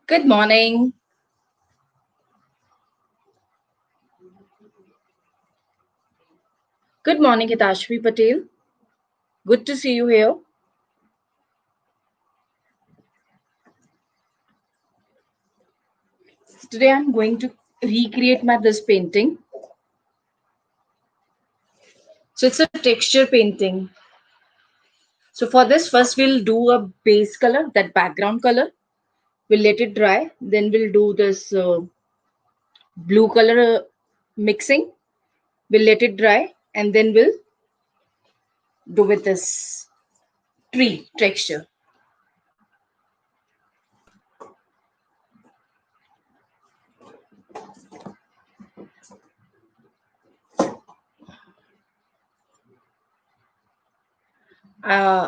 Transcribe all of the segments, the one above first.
Good morning. Good morning, Hitashvi Patel. Good to see you here. Today I'm going to recreate my this painting. So it's a texture painting. So for this, first we'll do a base color, that background color. We'll let it dry. Then we'll do this blue color mixing. We'll let it dry, and then we'll do with this tree texture.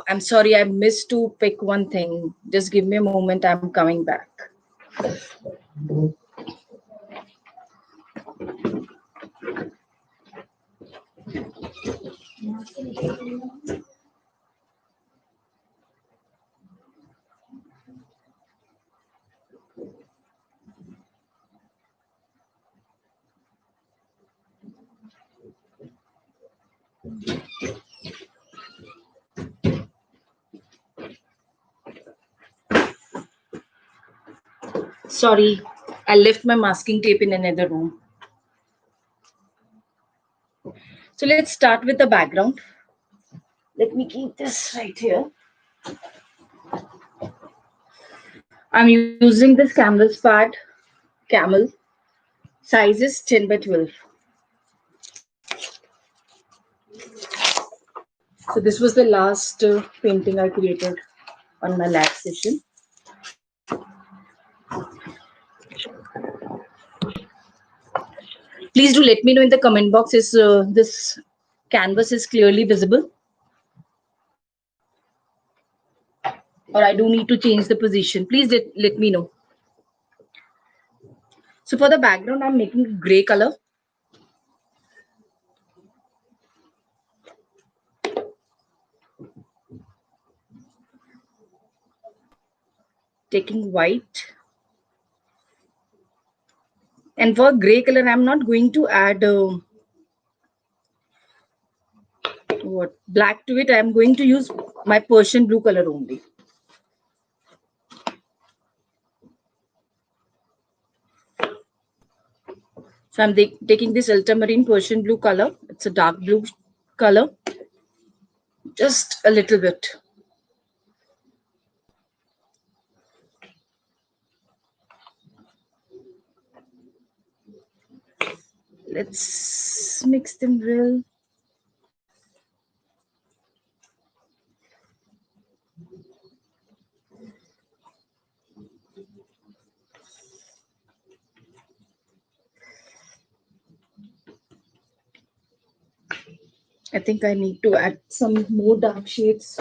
I'm sorry, I missed to pick one thing. Just give me a moment. I'm coming back. Sorry, I left my masking tape in another room. So let's start with the background. Let me keep this right here. I'm using this canvas pad, camel, size is 10 by 12. So this was the last painting I created on my lab session. Please do let me know in the comment box is this canvas is clearly visible, or I do need to change the position. Please let me know. So for the background, I'm making gray color. Taking white. And for gray color, I'm not going to add what black to it. I'm going to use my Persian blue color only. So I'm taking this ultramarine Persian blue color. It's a dark blue color. Just a little bit. Let's mix them well. I think I need to add some more dark shades.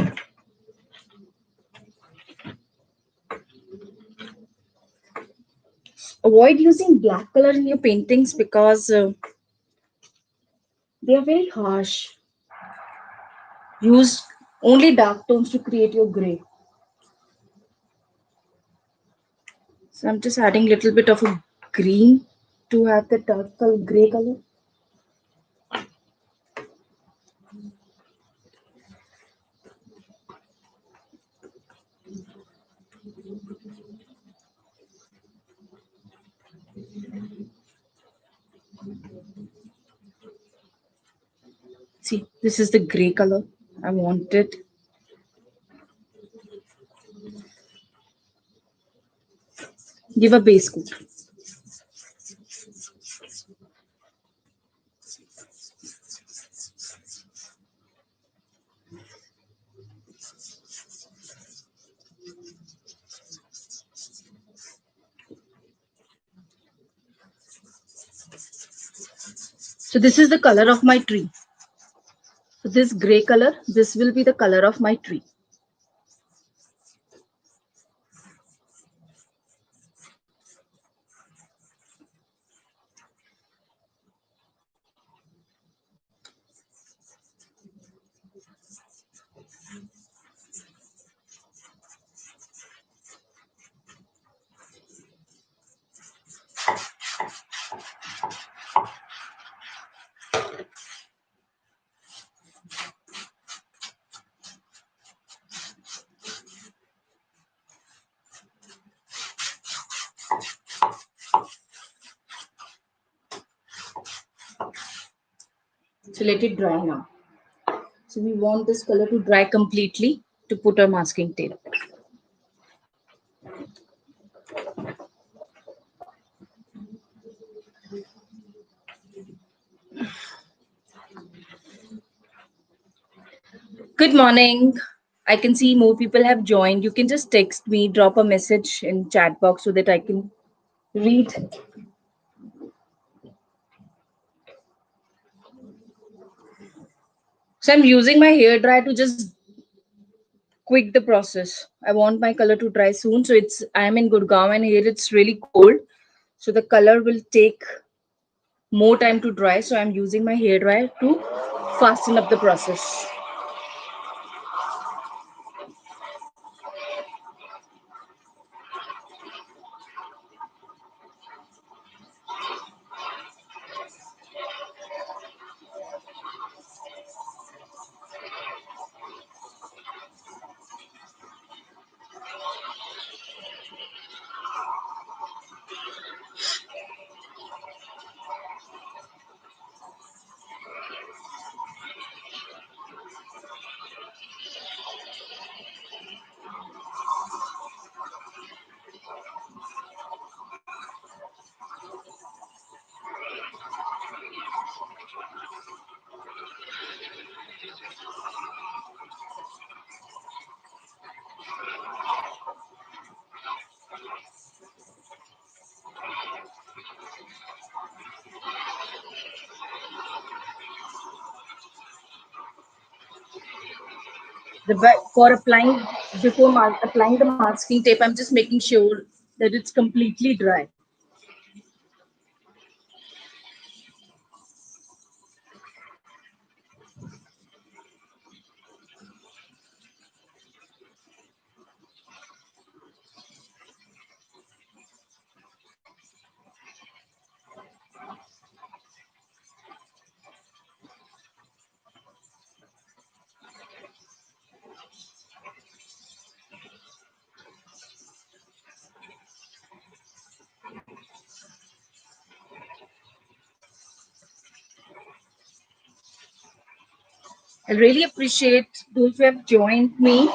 Avoid using black color in your paintings because they are very harsh. Use only dark tones to create your gray. So I'm just adding a little bit of a green to have the dark color, gray color. See, this is the gray color I wanted. Give a base coat. So this is the color of my tree. So this gray color, this will be the color of my tree. So let it dry now. So we want this color to dry completely to put our masking tape. Good morning. I can see more people have joined. You can just text me, drop a message in chat box so that I can read. So I'm using my hair dryer to just quick the process. I want my color to dry soon. So I am in Gurgaon and here it's really cold. So the color will take more time to dry. So I'm using my hair dryer to fasten up the process. For applying applying the masking tape, I'm just making sure that it's completely dry. I really appreciate those who have joined me.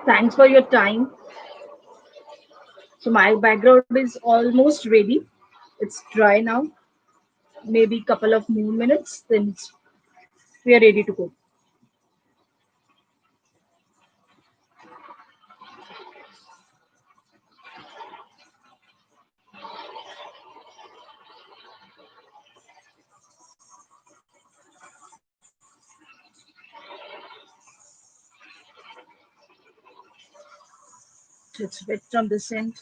Thanks for your time. So my background is almost ready. It's dry now. Maybe a couple of more minutes, then we are ready to go. So it's wet from this end.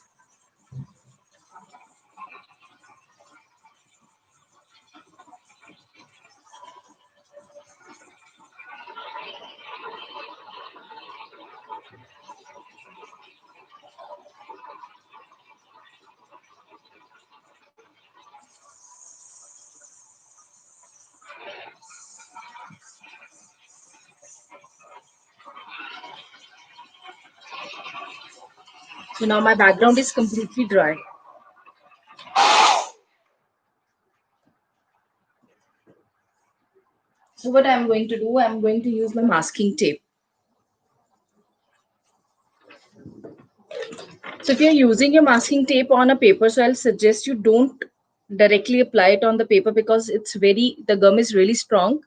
So now my background is completely dry. So what I'm going to do, I'm going to use my masking tape. So if you're using your masking tape on a paper, so I'll suggest you don't directly apply it on the paper because the gum is really strong.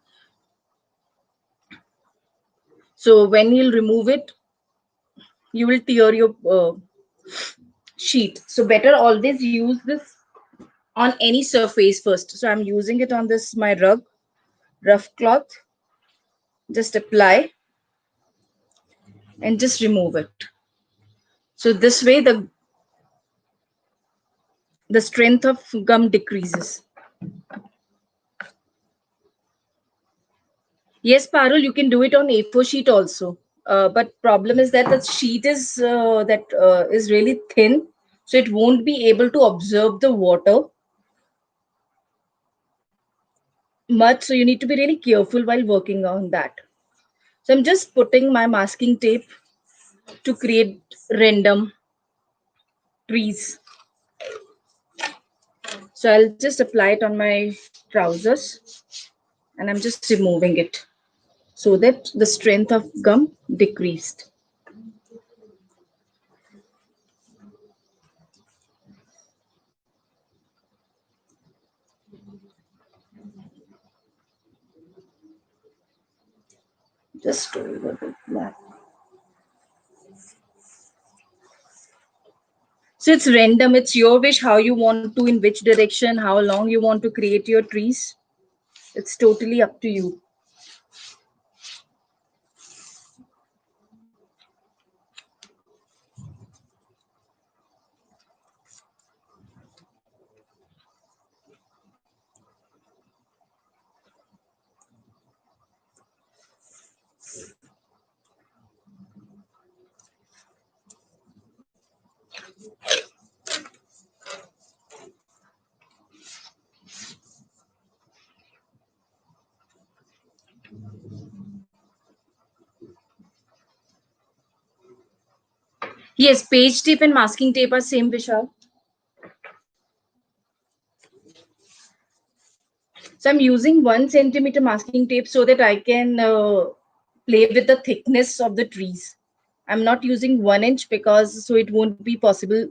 So when you'll remove it, you will tear your sheet. So better always use this on any surface first. So I'm using it on this, my rough cloth. Just apply and just remove it. So this way the strength of gum decreases. Yes, Parul, you can do it on A4 sheet also. But problem is that the sheet is really thin, so it won't be able to absorb the water much. So you need to be really careful while working on that. So I'm just putting my masking tape to create random trees. So I'll just apply it on my trousers. and I'm just removing it so that the strength of gum decreased. Just over the black. So it's random. It's your wish how you want to, in which direction, how long you want to create your trees. It's totally up to you. Yes, page tape and masking tape are same, Vishal. So I'm using 1 centimeter masking tape so that I can play with the thickness of the trees. I'm not using 1 inch because so it won't be possible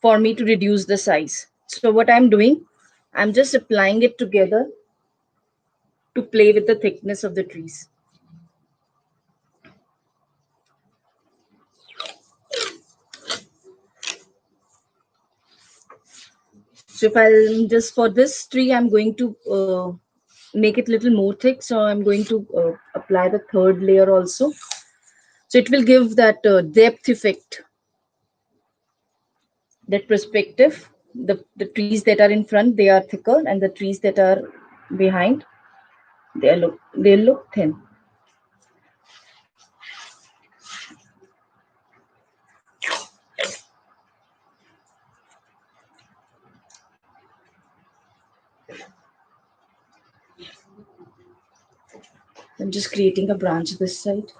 for me to reduce the size. So what I'm doing, I'm just applying it together to play with the thickness of the trees. So if I'll just for this tree, I'm going to make it little more thick. So I'm going to apply the third layer also. So it will give that depth effect, that perspective. The trees that are in front, they are thicker, and the trees that are behind, they look thin. I'm just creating a branch this side.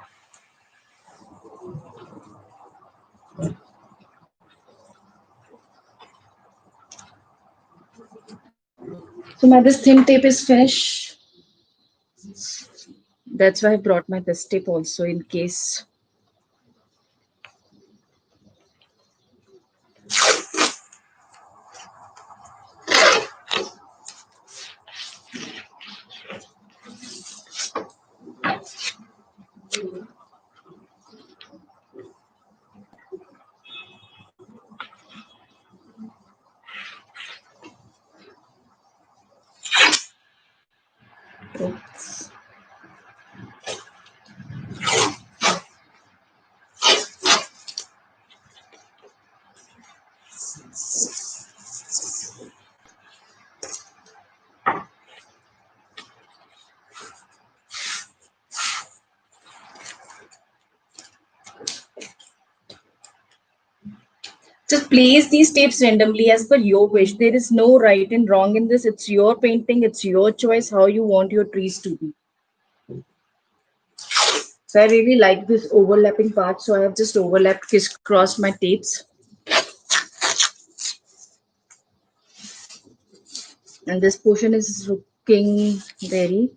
So my this thin tape is finished. That's why I brought my this tape also in case. Oops. Just place these tapes randomly as per your wish. There is no right and wrong in this. It's your painting, it's your choice how you want your trees to be. So I really like this overlapping part. So I have just overlapped, crisscrossed my tapes. And this portion is looking very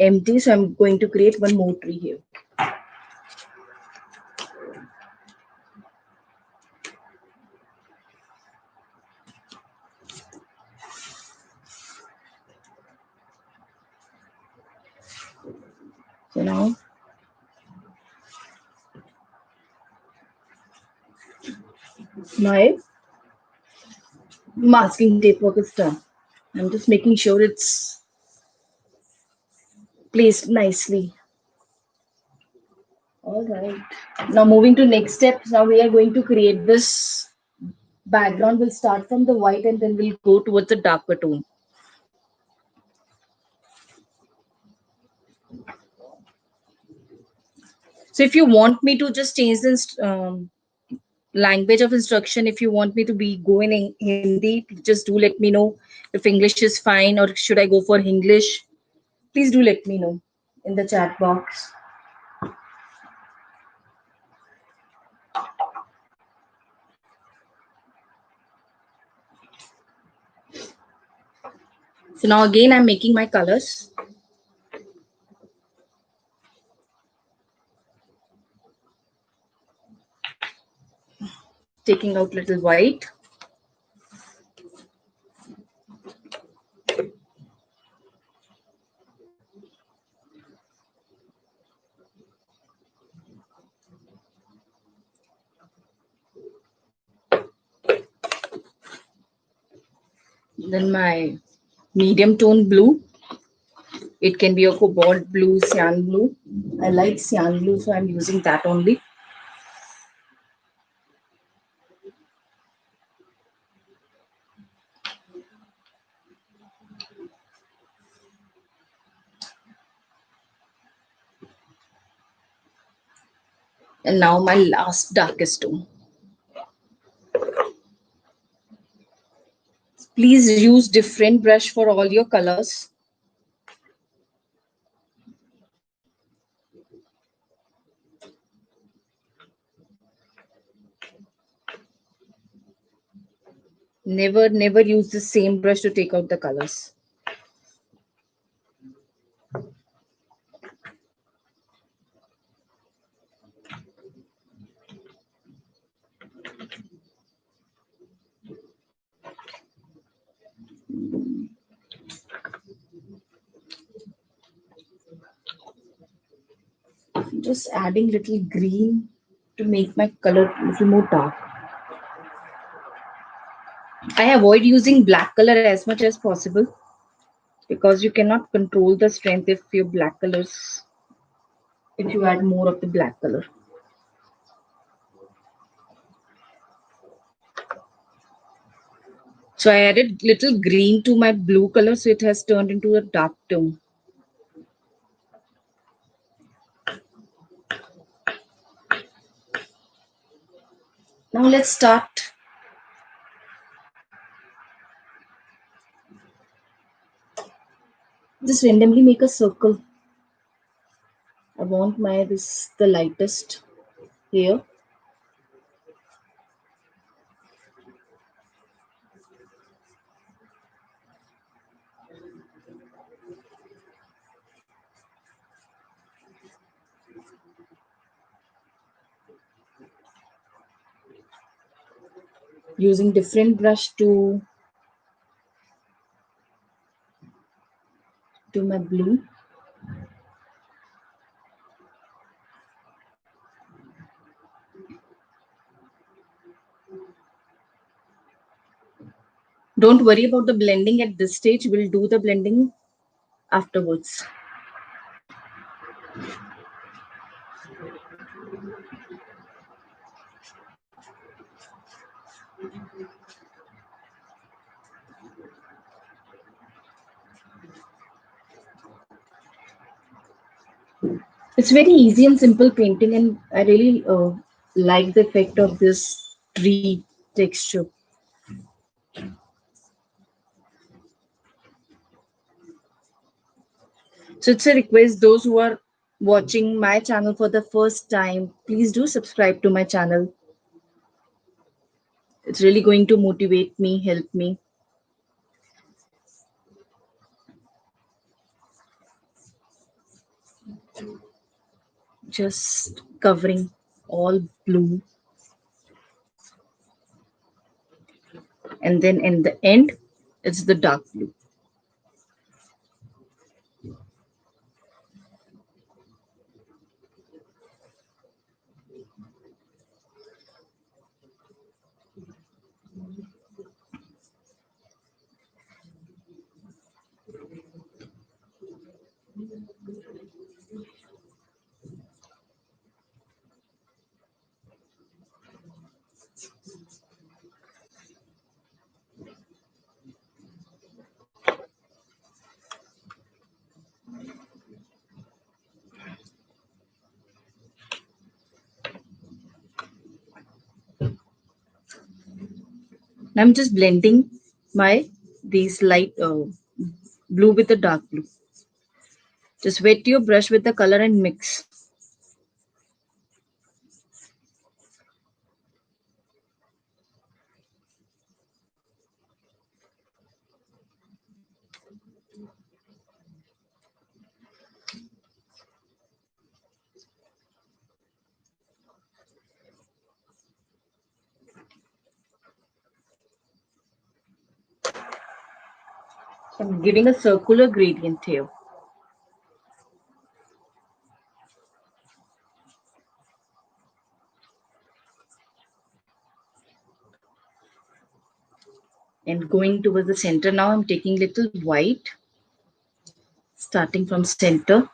empty. So I'm going to create one more tree here. So now my masking tape work is done. I'm just making sure it's placed nicely. All right. Now moving to next step. Now we are going to create this background. Will start from the white and then we'll go towards the darker tone. So if you want me to just change this language of instruction, if you want me to be go in Hindi, just do let me know. If English is fine or should I go for English, please do let me know in the chat box. So now again I'm making my colors. taking out little white. Then my medium tone blue. It can be a cobalt blue, cyan blue. I like cyan blue, so I'm using that only. And now my last darkest tone. Please use different brush for all your colors. Never use the same brush to take out the colors. Just adding little green to make my color a little more dark. I avoid using black color as much as possible because you cannot control the strength if your black colors, if you add more of the black color. So I added little green to my blue color, so it has turned into a dark tone. Now let's start. Just randomly make a circle. I want my this the lightest here. Using different brush to my blue. Don't worry about the blending at this stage. We'll do the blending afterwards. It's very easy and simple painting, and I really like the effect of this tree texture. So it's a request those who are watching my channel for the first time, please do subscribe to my channel. It's really going to motivate me, help me. Just covering all blue, and then in the end, it's the dark blue. I'm just blending my these light blue with the dark blue. Just wet your brush with the color and mix. I'm giving a circular gradient here and going towards the center. Now I'm taking little white, starting from center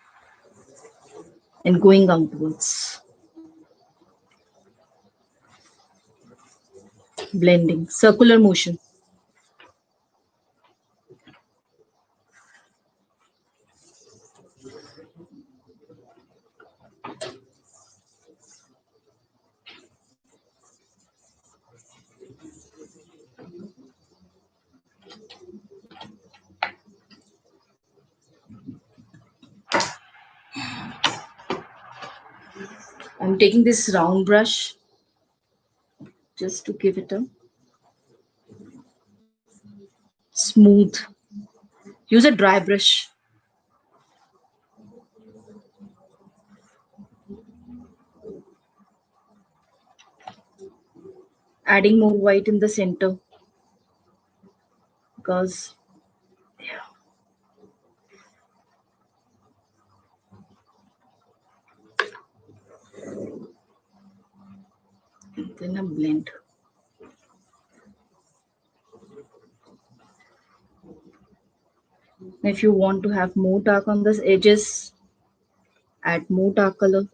and going outwards, blending, circular motion. I'm taking this round brush just to give it a smooth. Use a dry brush. Adding more white in the center because then a blend. If you want to have more dark on the edges, add more dark color.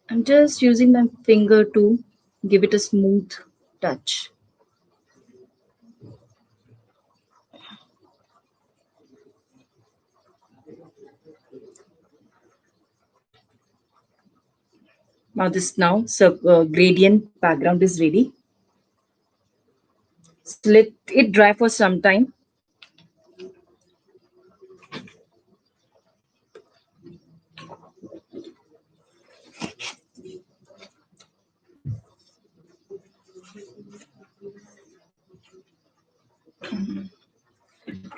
I'm just using my finger to give it a smooth touch. Now gradient background is ready. So let it dry for some time.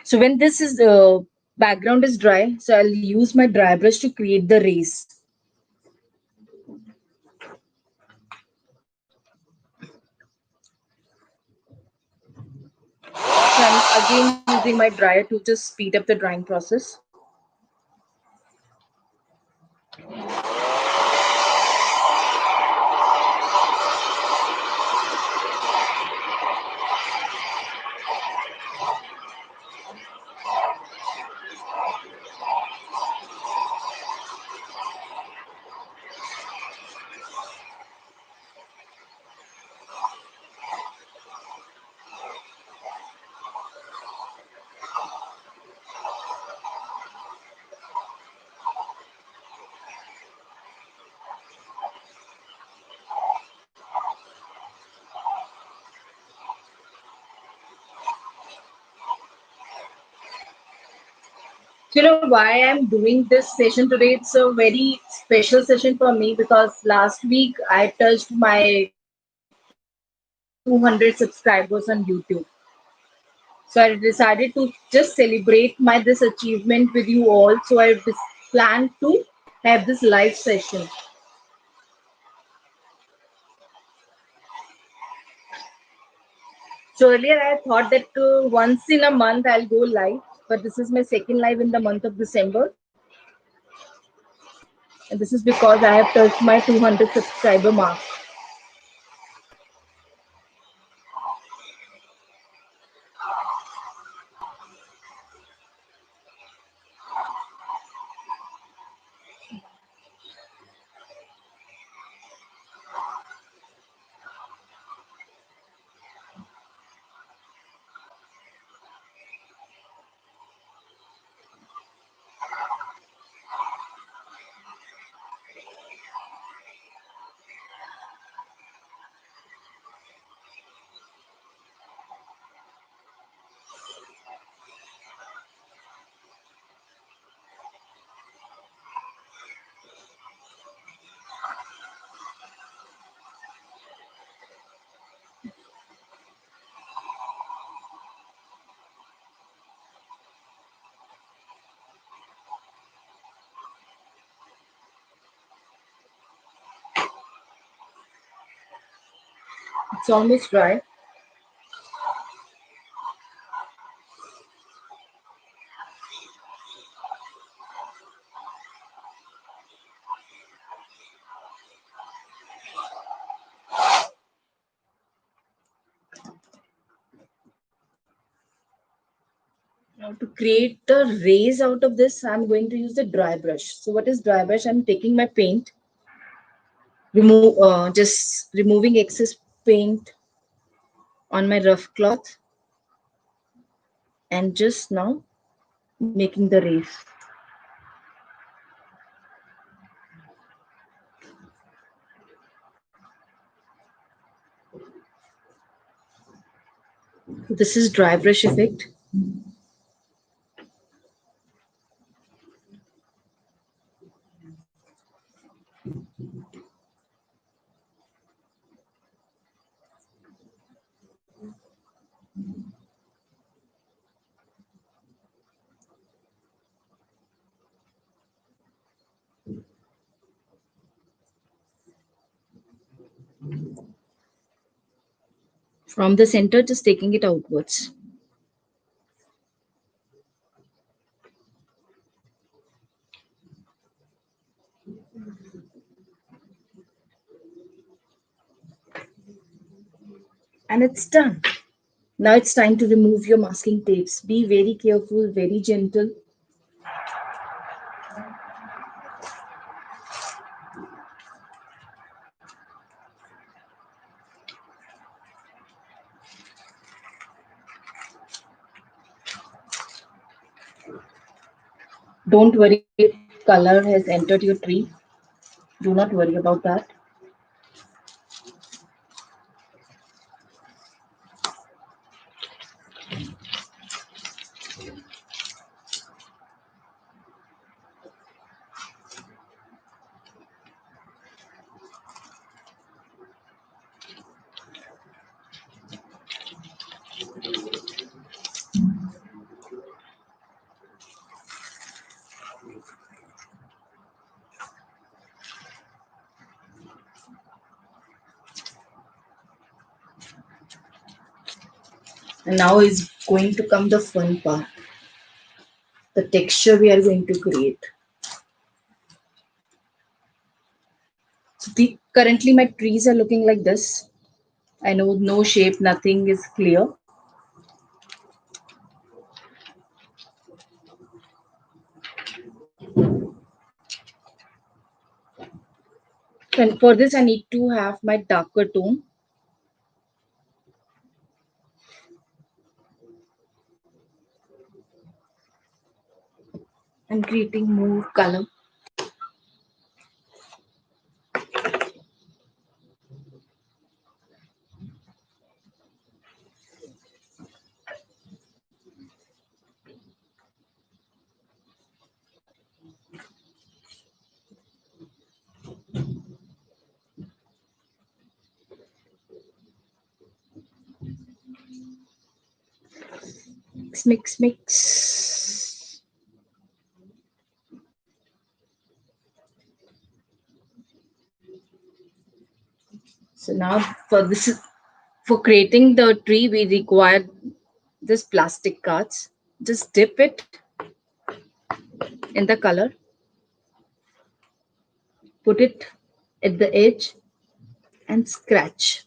So when this is background is dry, so I'll use my dry brush to create the rays. So I'm again using my dryer to just speed up the drying process. So, why I'm doing this session today? It's a very special session for me because last week I touched my 200 subscribers on YouTube. So I decided to just celebrate my this achievement with you all. So I planned to have this live session. So earlier I thought that once in a month I'll go live, but this is my second live in the month of December, and this is because I have touched my 200 subscriber mark. It's almost dry. Now to create the rays out of this, I'm going to use the dry brush. So what is dry brush? I'm taking my paint, just removing excess paint on my rough cloth, and just now making the rays. This is dry brush effect. From the center, just taking it outwards. And it's done. Now it's time to remove your masking tapes. Be very careful, very gentle. Don't worry if color has entered your tree. Do not worry about that. And now is going to come the fun part. The texture we are going to create. So currently my trees are looking like this. I know no shape, nothing is clear. And for this I need to have my darker tone. I'm creating more color. Mix, mix, mix. So now for creating the tree, we require this plastic cards. Just dip it in the color, put it at the edge and scratch.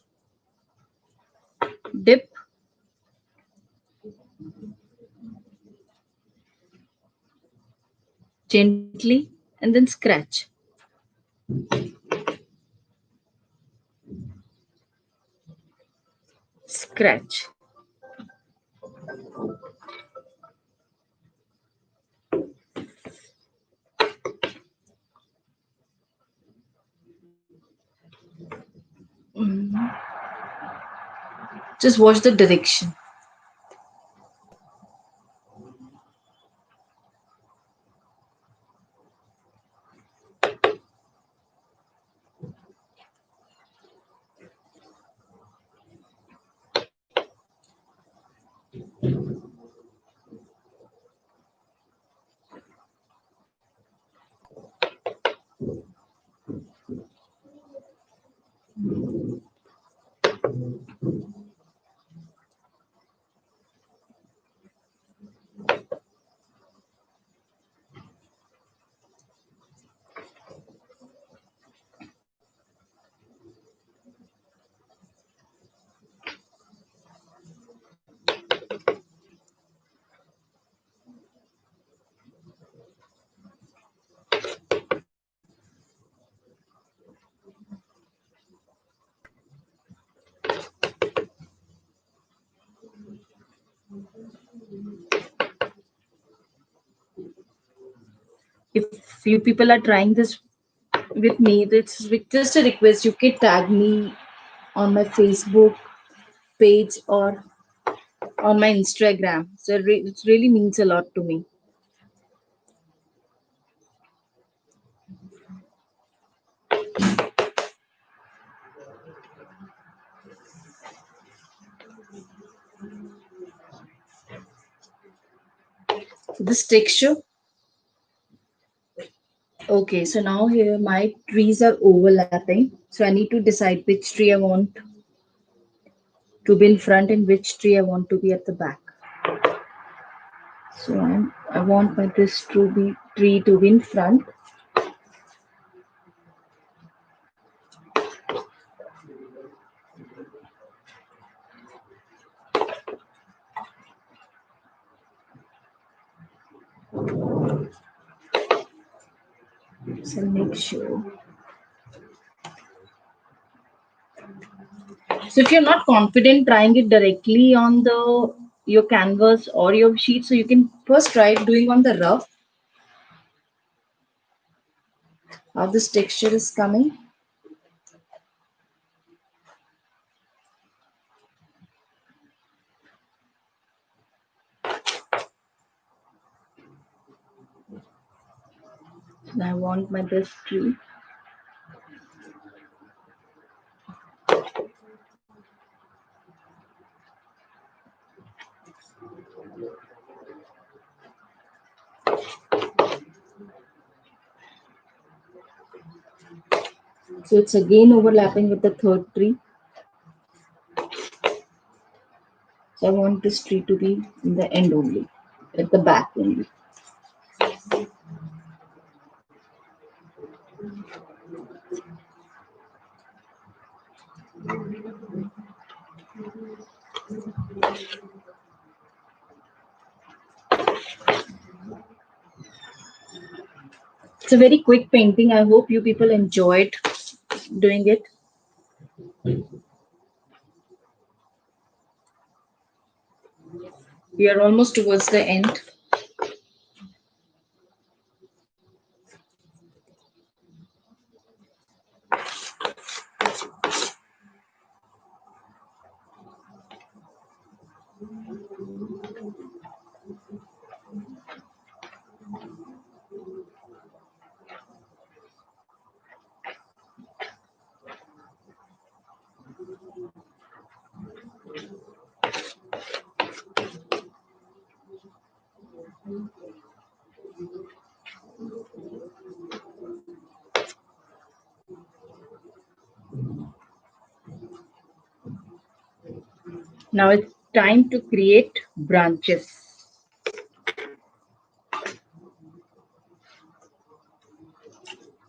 Dip, gently, and then scratch. Scratch. Mm. Just watch the direction. If you people are trying this with me, it's just a request. You can tag me on my Facebook page or on my Instagram. So it really means a lot to me. So this texture. Okay, so now here my trees are overlapping. So I need to decide which tree I want to be in front and which tree I want to be at the back. So I want my this to be tree to be in front. So make sure. So if you're not confident trying it directly on the your canvas or your sheet, so you can first try doing on the rough how this texture is coming. And I want my this tree. So it's again overlapping with the third tree. So I want this tree to be in the end only, at the back only. It's a very quick painting. I hope you people enjoyed doing it. We are almost towards the end. Now it's time to create branches.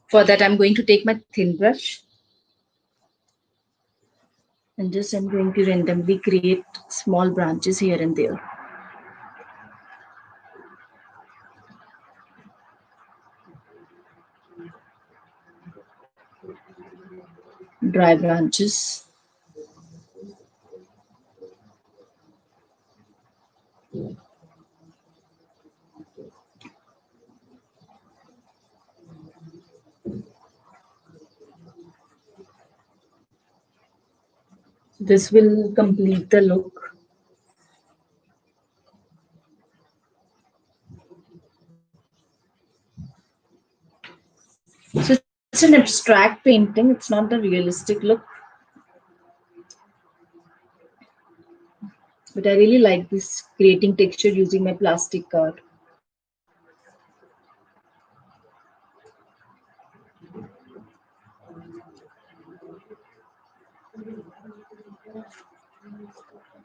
For that, I'm going to take my thin brush and just I'm going to randomly create small branches here and there. Dry branches. This will complete the look. So it's an abstract painting. It's not the realistic look. But I really like this creating texture using my plastic card.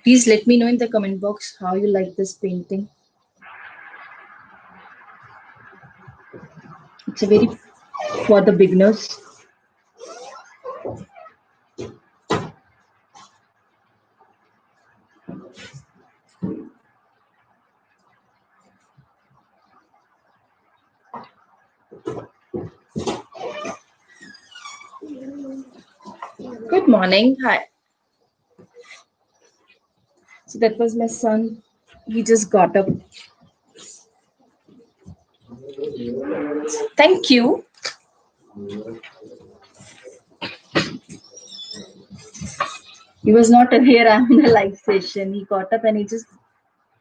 Please let me know in the comment box how you like this painting. It's a very for the beginners. Good morning. Hi. So that was my son He just got up. Thank you. He was not aware I'm in a live session. He got up and he just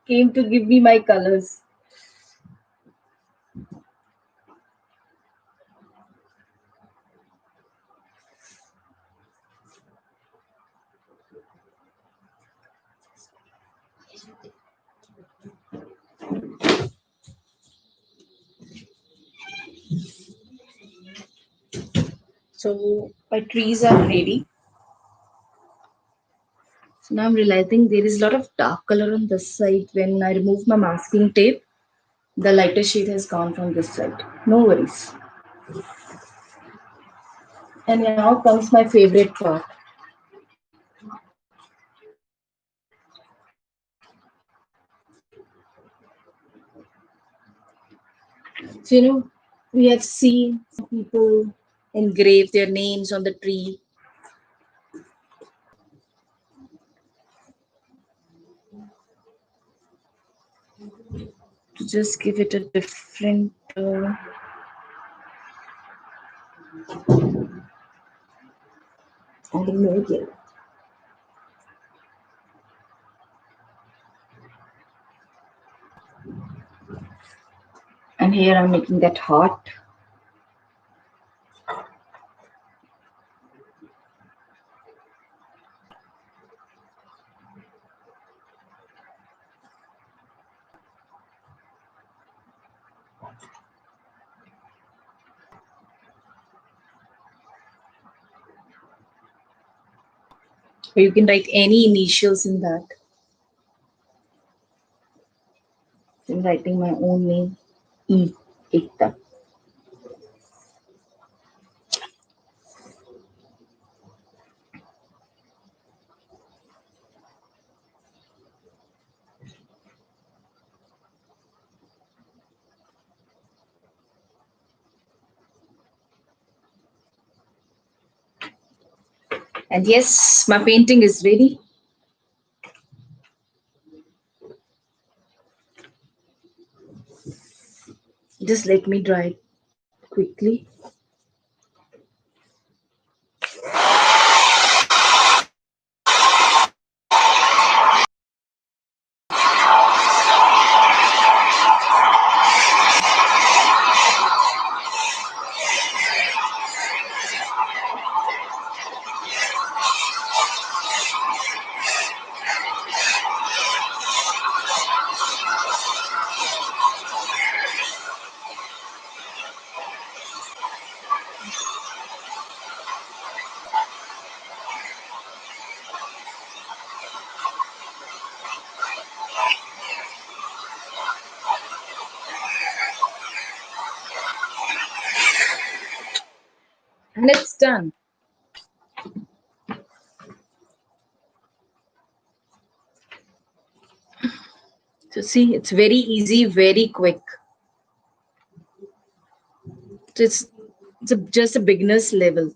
came to give me my colors. So my trees are ready. So now I'm realizing there is a lot of dark color on this side. When I remove my masking tape, the lighter shade has gone from this side. No worries. And now comes my favorite part. So, we have seen some people engrave their names on the tree. To just give it a different. I don't know yet. And here I'm making that heart. Or you can write any initials in that. I'm writing my own name, E. Ekta. And yes, my painting is ready. Just let me dry it quickly. And it's done. So see, it's very easy, very quick. So it's just a beginner's level.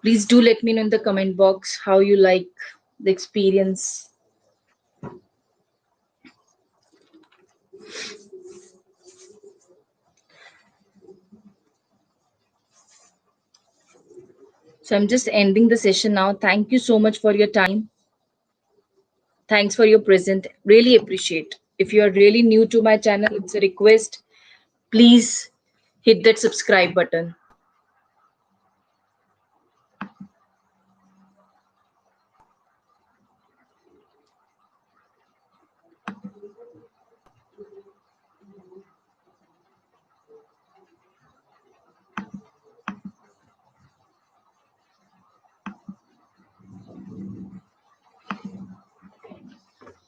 Please do let me know in the comment box how you like the experience. So I'm just ending the session now. Thank you so much for your time. Thanks for your present. Really appreciate. If you are really new to my channel, it's a request. Please hit that subscribe button.